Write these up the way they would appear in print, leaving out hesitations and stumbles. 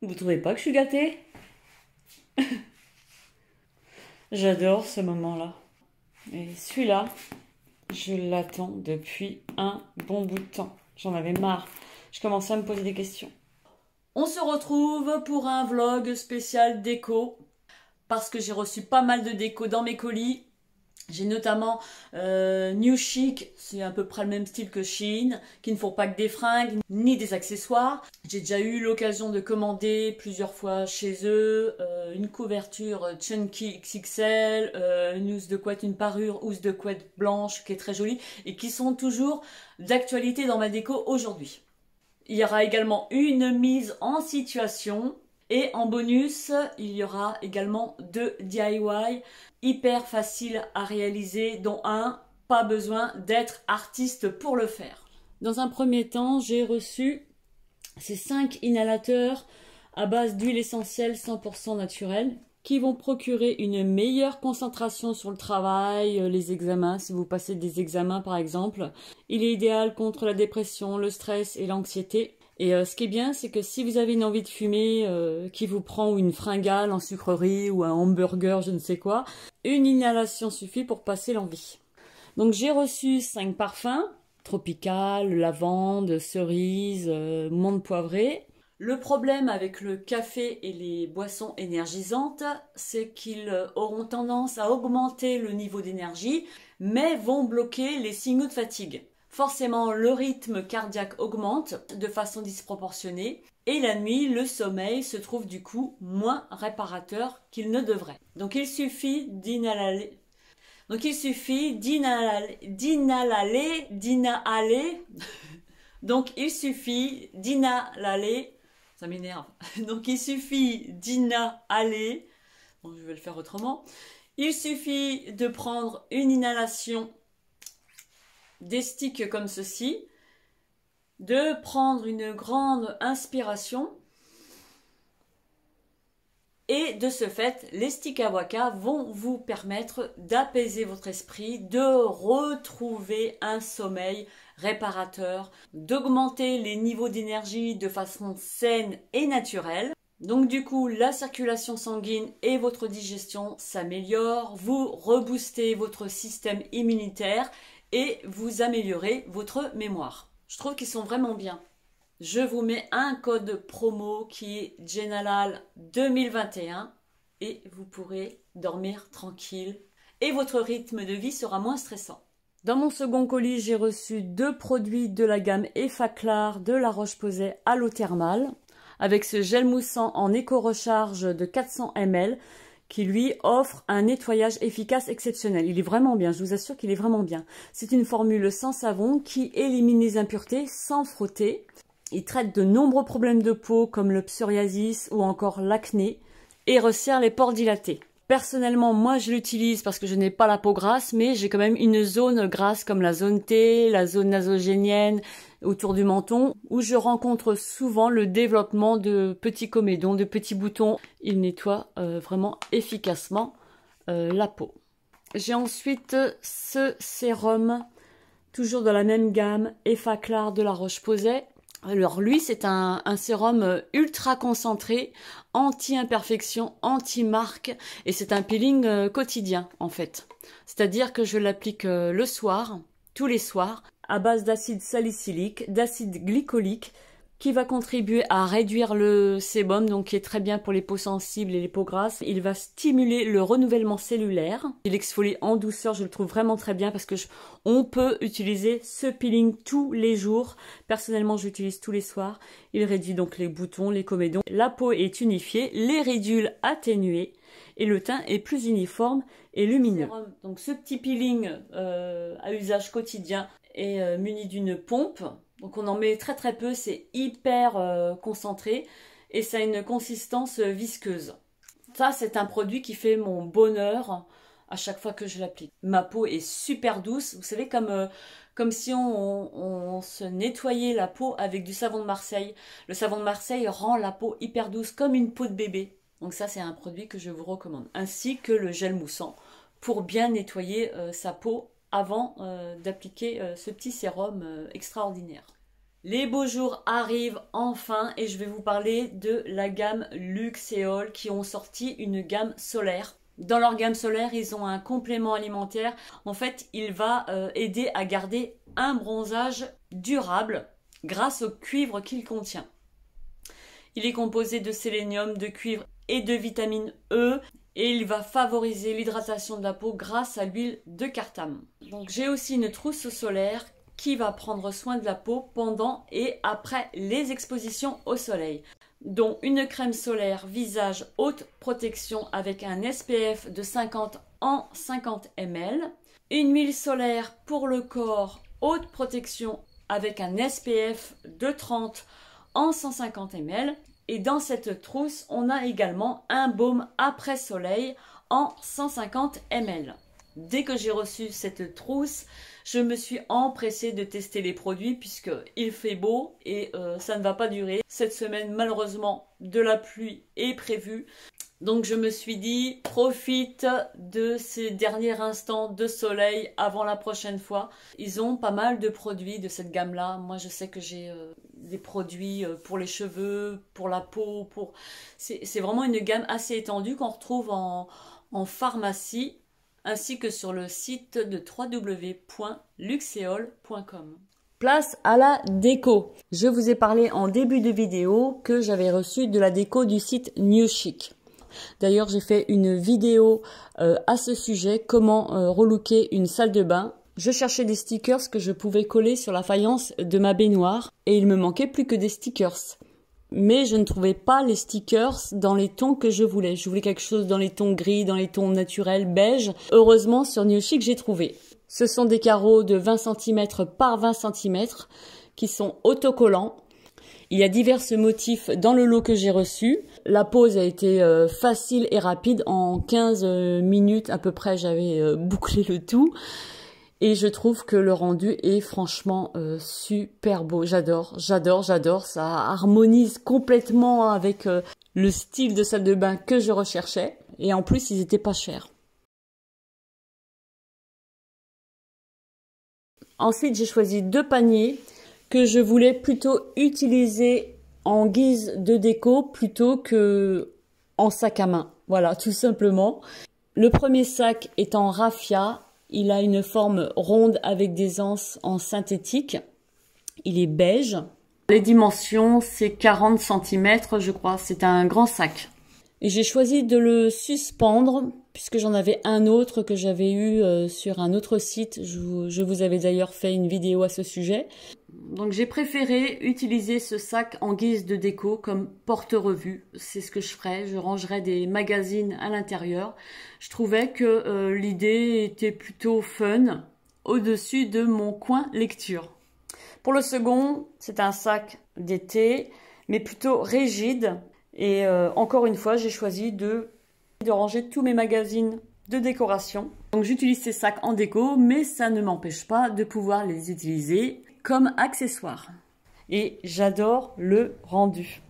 Vous trouvez pas que je suis gâtée? J'adore ce moment-là. Et celui-là, je l'attends depuis un bon bout de temps. J'en avais marre. Je commençais à me poser des questions. On se retrouve pour un vlog spécial déco parce que j'ai reçu pas mal de déco dans mes colis. J'ai notamment New Chic, c'est à peu près le même style que Shein, qui ne font pas que des fringues ni des accessoires. J'ai déjà eu l'occasion de commander plusieurs fois chez eux une couverture Chunky XXL, une housse de couette, une parure housse de couette blanche qui est très jolie et qui sont toujours d'actualité dans ma déco aujourd'hui. Il y aura également une mise en situation et en bonus, il y aura également 2 DIY hyper faciles à réaliser, dont un, pas besoin d'être artiste pour le faire. Dans un premier temps, j'ai reçu ces 5 inhalateurs à base d'huile essentielle 100% naturelle qui vont procurer une meilleure concentration sur le travail, les examens, si vous passez des examens par exemple. Il est idéal contre la dépression, le stress et l'anxiété. Et ce qui est bien, c'est que si vous avez une envie de fumer qui vous prend ou une fringale en sucrerie ou un hamburger, je ne sais quoi, une inhalation suffit pour passer l'envie. Donc j'ai reçu 5 parfums, tropical, lavande, cerise, menthe poivrée. Le problème avec le café et les boissons énergisantes, c'est qu'ils auront tendance à augmenter le niveau d'énergie, mais vont bloquer les signaux de fatigue. Forcément, le rythme cardiaque augmente de façon disproportionnée et la nuit, le sommeil se trouve du coup moins réparateur qu'il ne devrait. Donc il suffit d'inhaler. Donc il suffit d'inhaler. Ça m'énerve. Donc il suffit d'inhaler. Bon, je vais le faire autrement. Il suffit de prendre une inhalation des sticks comme ceci, de prendre une grande inspiration et de ce fait, les sticks Awaka vont vous permettre d'apaiser votre esprit, de retrouver un sommeil réparateur, d'augmenter les niveaux d'énergie de façon saine et naturelle. Donc du coup, la circulation sanguine et votre digestion s'améliorent, vous reboostez votre système immunitaire et vous améliorez votre mémoire. Je trouve qu'ils sont vraiment bien. Je vous mets un code promo qui est Genalal 2021 et vous pourrez dormir tranquille et votre rythme de vie sera moins stressant. Dans mon second colis, j'ai reçu 2 produits de la gamme Effaclar de La Roche-Posay à l'eau thermale avec ce gel moussant en éco-recharge de 400 ml qui lui offre un nettoyage efficace exceptionnel. Il est vraiment bien, je vous assure qu'il est vraiment bien. C'est une formule sans savon qui élimine les impuretés sans frotter. Il traite de nombreux problèmes de peau comme le psoriasis ou encore l'acné et resserre les pores dilatés. Personnellement, moi je l'utilise parce que je n'ai pas la peau grasse, mais j'ai quand même une zone grasse comme la zone T, la zone nasogénienne autour du menton, où je rencontre souvent le développement de petits comédons, de petits boutons. Il nettoie vraiment efficacement la peau. J'ai ensuite ce sérum, toujours de la même gamme, Effaclar de La Roche-Posay. Alors lui, c'est un sérum ultra concentré, anti-imperfection, anti-marque, et c'est un peeling quotidien en fait. C'est-à-dire que je l'applique le soir, tous les soirs, à base d'acide salicylique, d'acide glycolique, qui va contribuer à réduire le sébum, donc qui est très bien pour les peaux sensibles et les peaux grasses. Il va stimuler le renouvellement cellulaire. Il exfolie en douceur, je le trouve vraiment très bien parce que on peut utiliser ce peeling tous les jours. Personnellement, je l'utilise tous les soirs. Il réduit donc les boutons, les comédons. La peau est unifiée, les ridules atténuées et le teint est plus uniforme et lumineux. Donc ce petit peeling à usage quotidien est muni d'une pompe. Donc on en met très très peu, c'est hyper concentré et ça a une consistance visqueuse. Ça, c'est un produit qui fait mon bonheur à chaque fois que je l'applique. Ma peau est super douce, vous savez, comme si on se nettoyait la peau avec du savon de Marseille. Le savon de Marseille rend la peau hyper douce, comme une peau de bébé. Donc ça, c'est un produit que je vous recommande. Ainsi que le gel moussant pour bien nettoyer sa peau avant d'appliquer ce petit sérum extraordinaire. Les beaux jours arrivent enfin et je vais vous parler de la gamme Luxéol qui ont sorti une gamme solaire. Dans leur gamme solaire, ils ont un complément alimentaire. En fait, il va aider à garder un bronzage durable grâce au cuivre qu'il contient. Il est composé de sélénium, de cuivre et de vitamine E et il va favoriser l'hydratation de la peau grâce à l'huile de cartame. Donc j'ai aussi une trousse solaire qui va prendre soin de la peau pendant et après les expositions au soleil, dont une crème solaire visage haute protection avec un SPF de 50 en 50 ml, une huile solaire pour le corps haute protection avec un SPF de 30 en 150 ml, et dans cette trousse on a également un baume après soleil en 150 ml. Dès que j'ai reçu cette trousse, je me suis empressée de tester les produits puisqu'il fait beau et ça ne va pas durer. Cette semaine, malheureusement, de la pluie est prévue. Donc je me suis dit, profite de ces derniers instants de soleil avant la prochaine fois. Ils ont pas mal de produits de cette gamme-là. Moi, je sais que j'ai des produits pour les cheveux, pour la peau. C'est vraiment une gamme assez étendue qu'on retrouve en pharmacie, ainsi que sur le site de www.luxeol.com. Place à la déco. Je vous ai parlé en début de vidéo que j'avais reçu de la déco du site New Chic. D'ailleurs, j'ai fait une vidéo à ce sujet, comment relooker une salle de bain. Je cherchais des stickers que je pouvais coller sur la faïence de ma baignoire et il me manquait plus que des stickers. Mais je ne trouvais pas les stickers dans les tons que je voulais. Je voulais quelque chose dans les tons gris, dans les tons naturels, beige. Heureusement, sur New Chic, j'ai trouvé. Ce sont des carreaux de 20 cm par 20 cm qui sont autocollants. Il y a divers motifs dans le lot que j'ai reçu. La pose a été facile et rapide. En 15 minutes à peu près, j'avais bouclé le tout. Et je trouve que le rendu est franchement super beau. J'adore, j'adore, j'adore. Ça harmonise complètement avec le style de salle de bain que je recherchais. Et en plus, ils étaient pas chers. Ensuite, j'ai choisi 2 paniers que je voulais plutôt utiliser en guise de déco plutôt que en sac à main. Voilà, tout simplement. Le premier sac est en raffia. Il a une forme ronde avec des anses en synthétique. Il est beige. Les dimensions, c'est 40 cm, je crois. C'est un grand sac. Et j'ai choisi de le suspendre puisque j'en avais un autre que j'avais eu sur un autre site. Je vous avais d'ailleurs fait une vidéo à ce sujet. Donc j'ai préféré utiliser ce sac en guise de déco comme porte-revue. C'est ce que je ferais. Je rangerais des magazines à l'intérieur. Je trouvais que l'idée était plutôt fun au-dessus de mon coin lecture. Pour le second, c'est un sac d'été, mais plutôt rigide. Et encore une fois, j'ai choisi de ranger tous mes magazines de décoration. Donc j'utilise ces sacs en déco, mais ça ne m'empêche pas de pouvoir les utiliser comme accessoire. Et j'adore le rendu.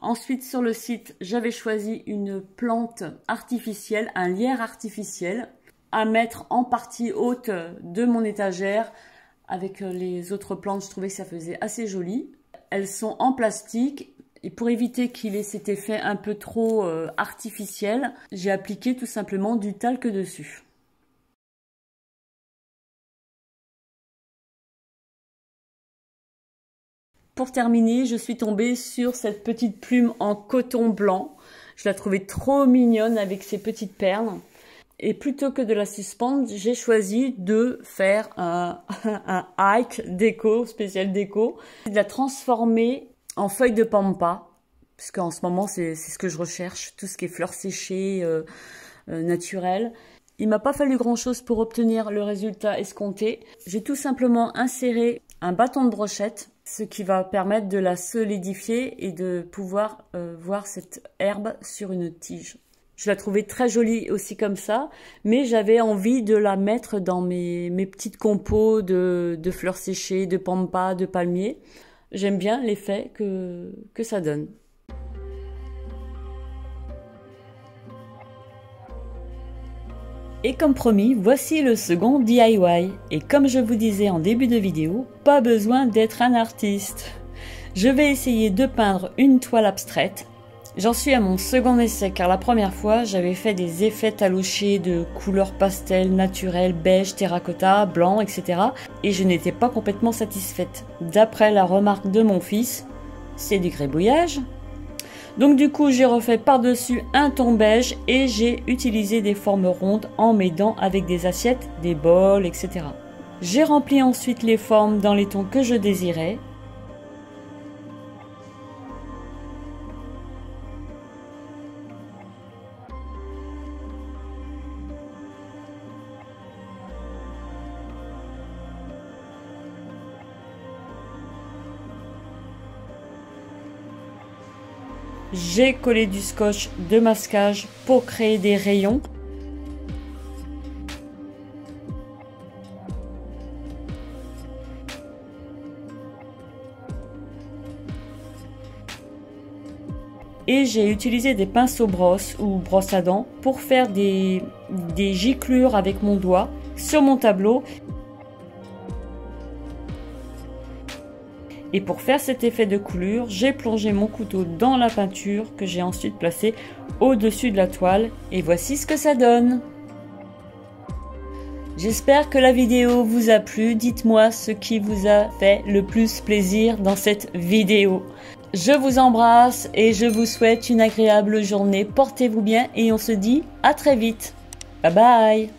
Ensuite, sur le site, j'avais choisi une plante artificielle, un lierre artificiel, à mettre en partie haute de mon étagère. Avec les autres plantes, je trouvais que ça faisait assez joli. Elles sont en plastique. Et pour éviter qu'il ait cet effet un peu trop artificiel, j'ai appliqué tout simplement du talc dessus. Pour terminer, je suis tombée sur cette petite plume en coton blanc. Je la trouvais trop mignonne avec ses petites perles. Et plutôt que de la suspendre, j'ai choisi de faire un hike déco, spécial déco. De la transformer en feuille de pampa. Parce qu'en ce moment, c'est ce que je recherche. Tout ce qui est fleurs séchées, naturelles. Il m'a pas fallu grand chose pour obtenir le résultat escompté. J'ai tout simplement inséré un bâton de brochette, ce qui va permettre de la solidifier et de pouvoir voir cette herbe sur une tige. Je la trouvais très jolie aussi comme ça, mais j'avais envie de la mettre dans mes petites compos de fleurs séchées, de pampas, de palmiers. J'aime bien l'effet que ça donne. Et comme promis, voici le second DIY. Et comme je vous disais en début de vidéo, pas besoin d'être un artiste. Je vais essayer de peindre une toile abstraite. J'en suis à mon second essai car la première fois j'avais fait des effets talochés de couleurs pastel, naturelles, beige, terracotta, blanc, etc. Et je n'étais pas complètement satisfaite. D'après la remarque de mon fils, c'est du gribouillage. Donc du coup j'ai refait par-dessus un ton beige et j'ai utilisé des formes rondes en m'aidant avec des assiettes, des bols, etc. J'ai rempli ensuite les formes dans les tons que je désirais. J'ai collé du scotch de masquage pour créer des rayons. Et j'ai utilisé des pinceaux brosses ou brosses à dents pour faire des giclures avec mon doigt sur mon tableau. Et pour faire cet effet de coulure, j'ai plongé mon couteau dans la peinture que j'ai ensuite placée au-dessus de la toile. Et voici ce que ça donne. J'espère que la vidéo vous a plu. Dites-moi ce qui vous a fait le plus plaisir dans cette vidéo. Je vous embrasse et je vous souhaite une agréable journée. Portez-vous bien et on se dit à très vite. Bye bye.